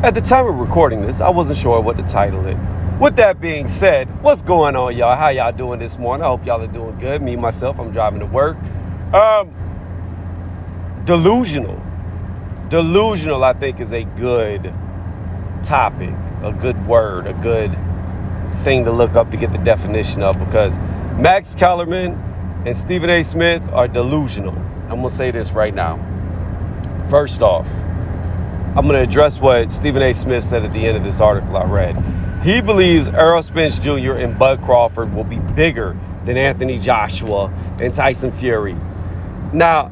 At the time of recording this, I wasn't sure what to title it. With that being said, what's going on, y'all? How y'all doing this morning? I hope y'all are doing good. Me, myself, I'm driving to work. Delusional. Delusional, I think, is a good topic, a good word, a good thing to look up to get the definition of, because Max Kellerman and Stephen A. Smith are delusional. I'm going to say this right now. First off, I'm going to address what Stephen A. Smith said at the end of this article I read. He believes Errol Spence Jr. and Bud Crawford will be bigger than Anthony Joshua and Tyson Fury. Now,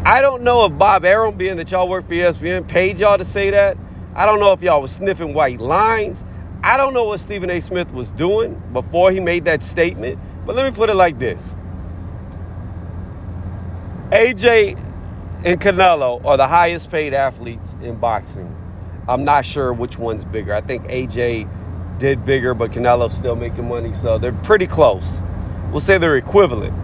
I don't know if Bob Arum, being that y'all work for ESPN, paid y'all to say that. I don't know if y'all was sniffing white lines. I don't know what Stephen A. Smith was doing before he made that statement. But let me put it like this. AJ and Canelo are the highest paid athletes in boxing. I'm not sure which one's bigger. I think AJ did bigger, but Canelo's still making money, so they're pretty close. We'll say they're equivalent.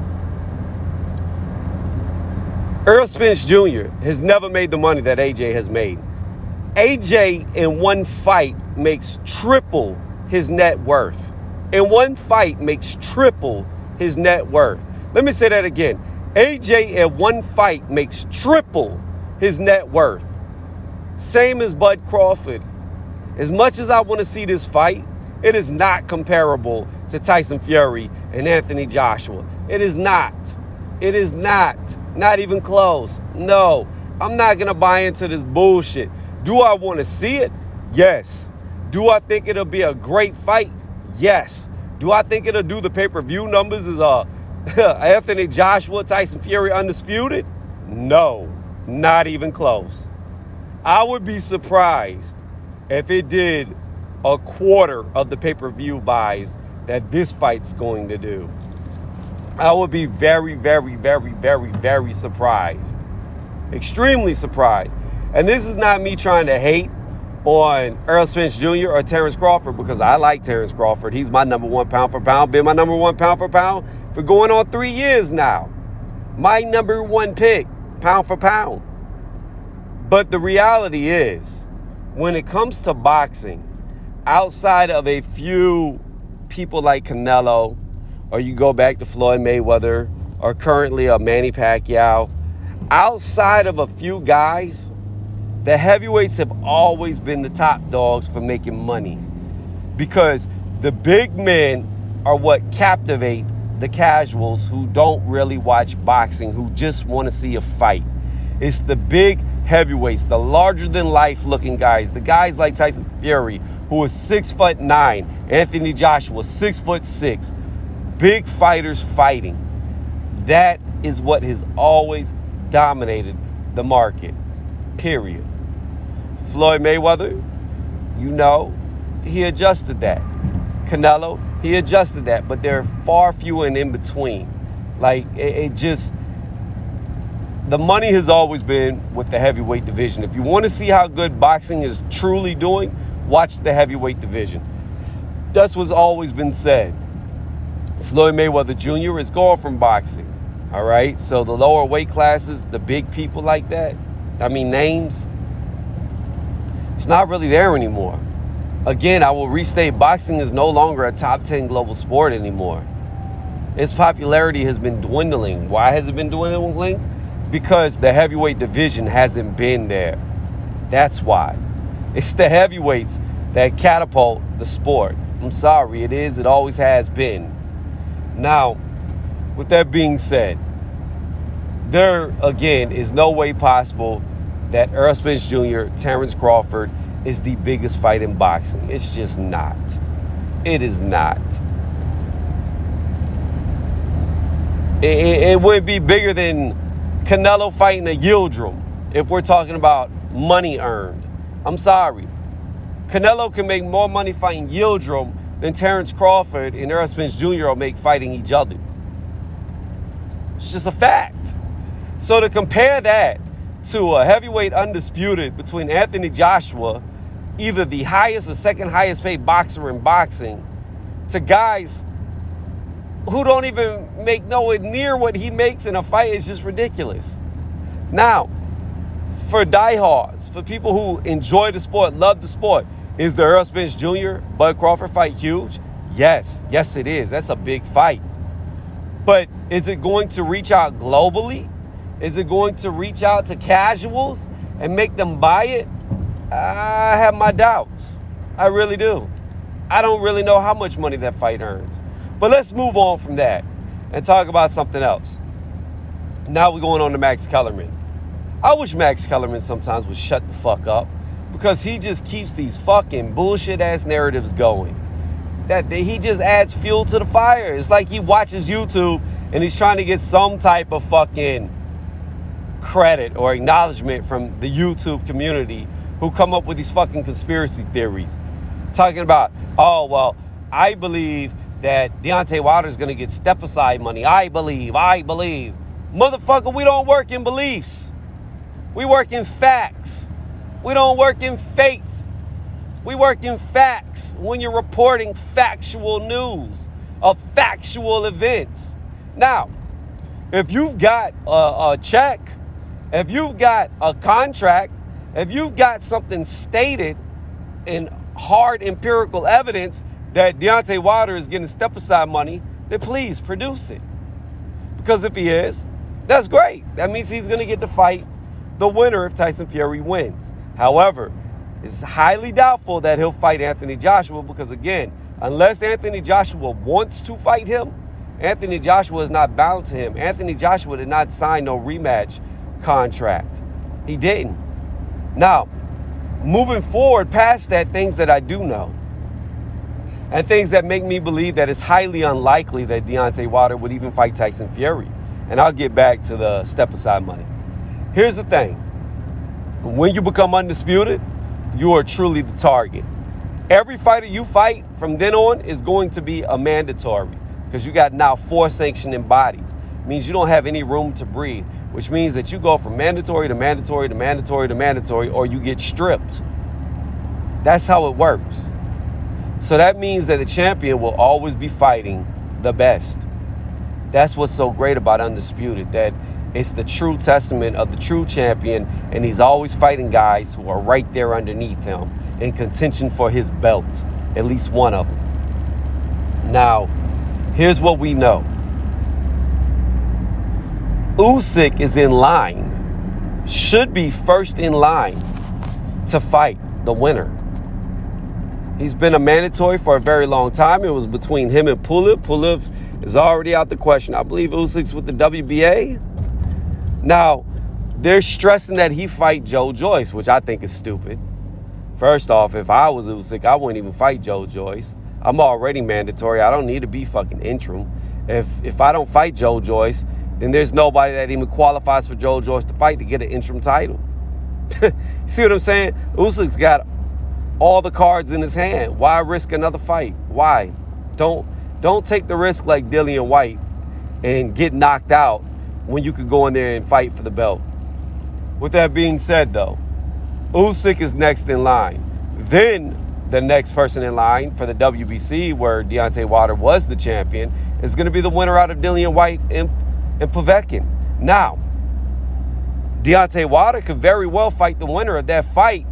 Errol Spence Jr. has never made the money that AJ has made. AJ in one fight makes triple his net worth. In one fight makes triple his net worth. Let me say that again. AJ in one fight makes triple his net worth. Same as Bud Crawford. As much as I want to see this fight, it is not comparable to Tyson Fury and Anthony Joshua. It is not. It is not. Not even close. No, I'm not going to buy into this bullshit. Do I want to see it? Yes. Do I think it'll be a great fight? Yes. Do I think it'll do the pay-per-view numbers as Anthony Joshua, Tyson Fury undisputed? No, not even close. I would be surprised if it did a quarter of the pay-per-view buys that this fight's going to do. I would be very, very, very, very, very surprised. Extremely surprised. And this is not me trying to hate on Errol Spence Jr. or Terence Crawford, because I like Terence Crawford. He's my number one pound for pound. Been my number one pound for pound for going on 3 years now. My number one pick, pound for pound. But the reality is, when it comes to boxing, outside of a few people like Canelo, or you go back to Floyd Mayweather, or currently a Manny Pacquiao, outside of a few guys, the heavyweights have always been the top dogs for making money, because the big men are what captivate the casuals who don't really watch boxing, who just want to see a fight. It's the big heavyweights, the larger-than-life looking guys, the guys like Tyson Fury, who is 6'9", Anthony Joshua, 6'6", big fighters fighting. That is what has always dominated the market, period. Floyd Mayweather, you know, he adjusted that. Canelo, he adjusted that, but there are far fewer and in between. Like, it just, the money has always been with the heavyweight division. If you want to see how good boxing is truly doing, watch the heavyweight division. That's what's always been said. Floyd Mayweather Jr. is gone from boxing, all right? So the lower weight classes, the big people like that, names, it's not really there anymore. Again, I will restate, boxing is no longer a top 10 global sport anymore. Its popularity has been dwindling. Why has it been dwindling? Because the heavyweight division hasn't been there. That's why. It's the heavyweights that catapult the sport. I'm sorry, it is. It always has been. Now, with that being said, there, again, is no way possible that Errol Spence Jr., Terence Crawford, is the biggest fight in boxing. It's just not. It is not. It would be bigger than Canelo fighting a Yildirim if we're talking about money earned. I'm sorry. Canelo can make more money fighting Yildirim than Terence Crawford and Errol Spence Jr. will make fighting each other. It's just a fact. So to compare that to a heavyweight undisputed between Anthony Joshua, either the highest or second highest paid boxer in boxing, to guys who don't even make nowhere near what he makes in a fight, is just ridiculous. Now, for diehards, for people who enjoy the sport, love the sport, is the Errol Spence Jr. Bud Crawford fight huge? Yes. Yes, it is. That's a big fight. But is it going to reach out globally? Is it going to reach out to casuals and make them buy it? I have my doubts. I really do. I don't really know how much money that fight earns. But let's move on from that and talk about something else. Now we're going on to Max Kellerman. I wish Max Kellerman sometimes would shut the fuck up, because he just keeps these fucking bullshit ass narratives going. That he just adds fuel to the fire. It's like he watches YouTube and he's trying to get some type of fucking credit or acknowledgement from the YouTube community who come up with these fucking conspiracy theories. Talking about, oh, well, I believe that Deontay Wilder's going to get step-aside money. I believe. Motherfucker, we don't work in beliefs. We work in facts. We don't work in faith. We work in facts when you're reporting factual news of factual events. Now, if you've got a check, if you've got a contract, if you've got something stated in hard empirical evidence that Deontay Wilder is getting step-aside money, then please produce it. Because if he is, that's great. That means he's going to get to fight the winner if Tyson Fury wins. However, it's highly doubtful that he'll fight Anthony Joshua because, again, unless Anthony Joshua wants to fight him, Anthony Joshua is not bound to him. Anthony Joshua did not sign no rematch contract. He didn't. Now, moving forward past that, things that I do know and things that make me believe that it's highly unlikely that Deontay Wilder would even fight Tyson Fury. And I'll get back to the step-aside money. Here's the thing. When you become undisputed, you are truly the target. Every fighter you fight from then on is going to be a mandatory because you got now 4 sanctioning bodies. It means you don't have any room to breathe, which means that you go from mandatory to mandatory to mandatory to mandatory, or you get stripped. That's how it works. So that means that the champion will always be fighting the best. That's what's so great about Undisputed, that it's the true testament of the true champion, and he's always fighting guys who are right there underneath him in contention for his belt, at least one of them. Now, here's what we know. Okkkk is in line, should be first in line to fight the winner. He's been a mandatory for a very long time. It was between him and Pulev. Pulev is already out the question. I believe Okkk's with the WBA. Now, they're stressing that he fight Joe Joyce, which I think is stupid. First off, if I was Okkkk, I wouldn't even fight Joe Joyce. I'm already mandatory. I don't need to be fucking interim. If I don't fight Joe Joyce, then there's nobody that even qualifies for Joe Joyce to fight to get an interim title. See what I'm saying? Okkk's got all the cards in his hand. Why risk another fight? Why? Don't take the risk like Dillian White and get knocked out when you could go in there and fight for the belt. With that being said, though, Okkkk is next in line. Then the next person in line for the WBC, where Deontay Wilder was the champion, is going to be the winner out of Dillian White and Povetkin. Now, Deontay Wilder could very well fight the winner of that fight,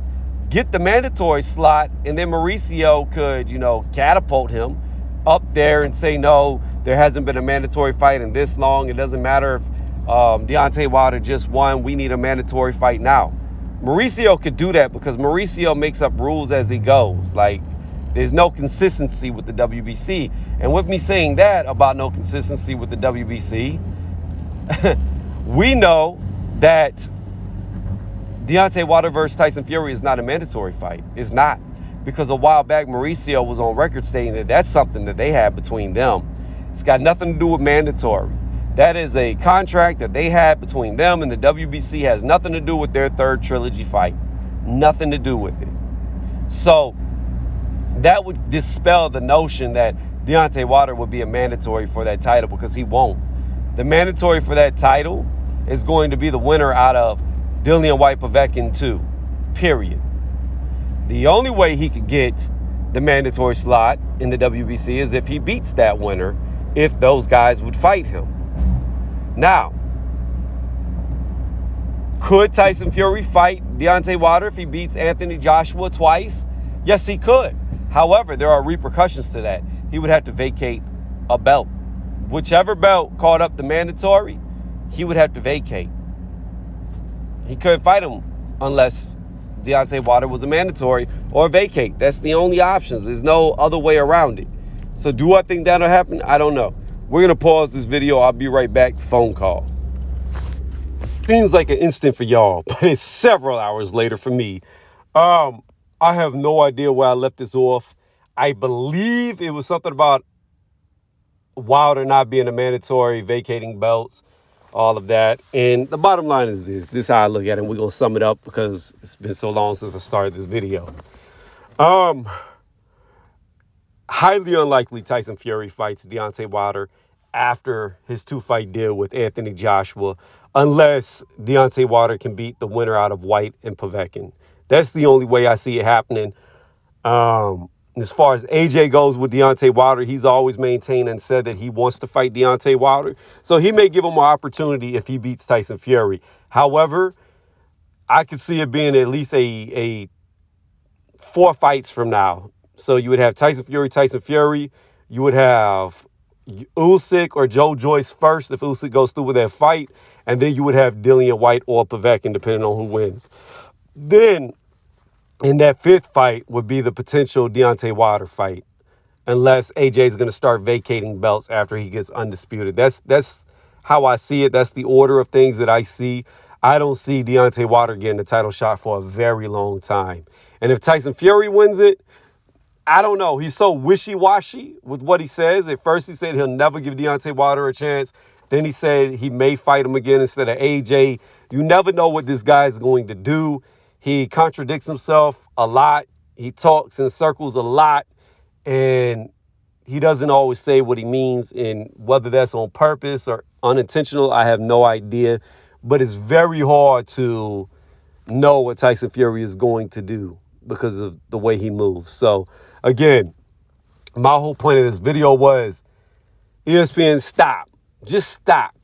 get the mandatory slot, and then Mauricio could, catapult him up there and say, no, there hasn't been a mandatory fight in this long. It doesn't matter if Deontay Wilder just won. We need a mandatory fight now. Mauricio could do that because Mauricio makes up rules as he goes. Like, there's no consistency with the WBC. And with me saying that about no consistency with the WBC, we know that Deontay Wilder versus Tyson Fury is not a mandatory fight. It's not. Because a while back, Mauricio was on record stating that that's something that they had between them. It's got nothing to do with mandatory. That is a contract that they had between them, and the WBC has nothing to do with their third trilogy fight. Nothing to do with it. So that would dispel the notion that Deontay Wilder would be a mandatory for that title, because he won't. The mandatory for that title is going to be the winner out of Dillian White Povetkin 2, period. The only way he could get the mandatory slot in the WBC is if he beats that winner, if those guys would fight him. Now, Could Tyson Fury fight Deontay Wilder if he beats Anthony Joshua twice? Yes, he could. However, there are repercussions to that. He would have to vacate a belt. Whichever belt called up the mandatory, he would have to vacate. He couldn't fight him unless Deontay Wilder was a mandatory or vacate. That's the only options. There's no other way around it. So do I think that'll happen? I don't know. We're going to pause this video. I'll be right back. Phone call. Seems like an instant for y'all, but it's several hours later for me. I have no idea where I left this off. I believe it was something about Wilder not being a mandatory, vacating belts, all of that. And the bottom line is this. This is how I look at it. And we're going to sum it up because it's been so long since I started this video. Highly unlikely Tyson Fury fights Deontay Wilder after his 2-fight deal with Anthony Joshua, unless Deontay Wilder can beat the winner out of White and Povetkin. That's the only way I see it happening. As far as AJ goes with Deontay Wilder, he's always maintained and said that he wants to fight Deontay Wilder. So he may give him an opportunity if he beats Tyson Fury. However, I could see it being at least a 4 fights from now. So you would have Tyson Fury. You would have Usyk or Joe Joyce first if Usyk goes through with that fight. And then you would have Dillian White or Povetkin, depending on who wins. Then, in that 5th fight would be the potential Deontay Wilder fight, unless AJ is going to start vacating belts after he gets undisputed. That's how I see it. That's the order of things that I see. I don't see Deontay Wilder getting the title shot for a very long time. And if Tyson Fury wins it, I don't know. He's so wishy-washy with what he says. At first, he said he'll never give Deontay Wilder a chance. Then he said he may fight him again instead of AJ. You never know what this guy is going to do. He contradicts himself a lot. He talks in circles a lot. And he doesn't always say what he means. And whether that's on purpose or unintentional, I have no idea. But it's very hard to know what Tyson Fury is going to do because of the way he moves. So, again, my whole point of this video was ESPN, stop. Just stop.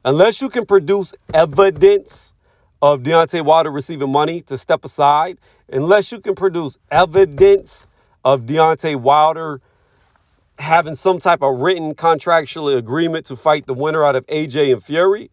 Unless you can produce evidence of Deontay Wilder receiving money to step aside, unless you can produce evidence of Deontay Wilder having some type of written contractual agreement to fight the winner out of AJ and Fury,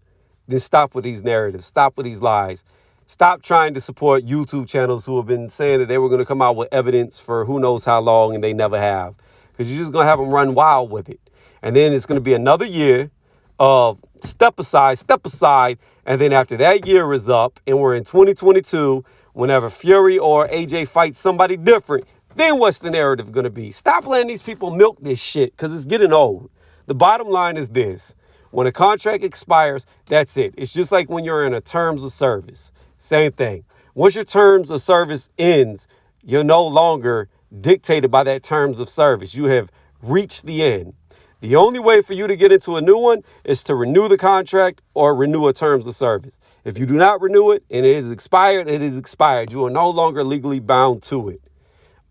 then stop with these narratives. Stop with these lies. Stop trying to support YouTube channels who have been saying that they were going to come out with evidence for who knows how long, and they never have. Because you're just going to have them run wild with it. And then it's going to be another year of step aside, and then after that year is up, and we're in 2022, whenever Fury or AJ fights somebody different, then what's the narrative going to be? Stop letting these people milk this shit, because it's getting old. The bottom line is this. When a contract expires, that's it. It's just like when you're in a terms of service. Same thing. Once your terms of service ends, you're no longer dictated by that terms of service. You have reached the end. The only way for you to get into a new one is to renew the contract or renew a terms of service. If you do not renew it and it is expired, it is expired. You are no longer legally bound to it.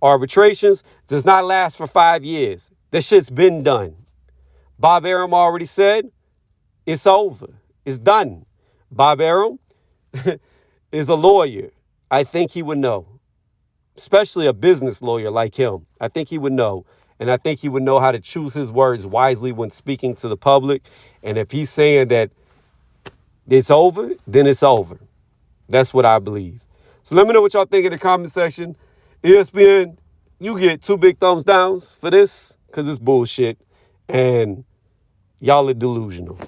Arbitrations does not last for 5 years. That shit's been done. Bob Arum already said it's over. It's done. Bob Arum is a lawyer. I think he would know, especially a business lawyer like him. I think he would know. And I think he would know how to choose his words wisely when speaking to the public. And if he's saying that it's over, then it's over. That's what I believe. So let me know what y'all think in the comment section. ESPN, you get 2 big thumbs downs for this because it's bullshit. And y'all are delusional.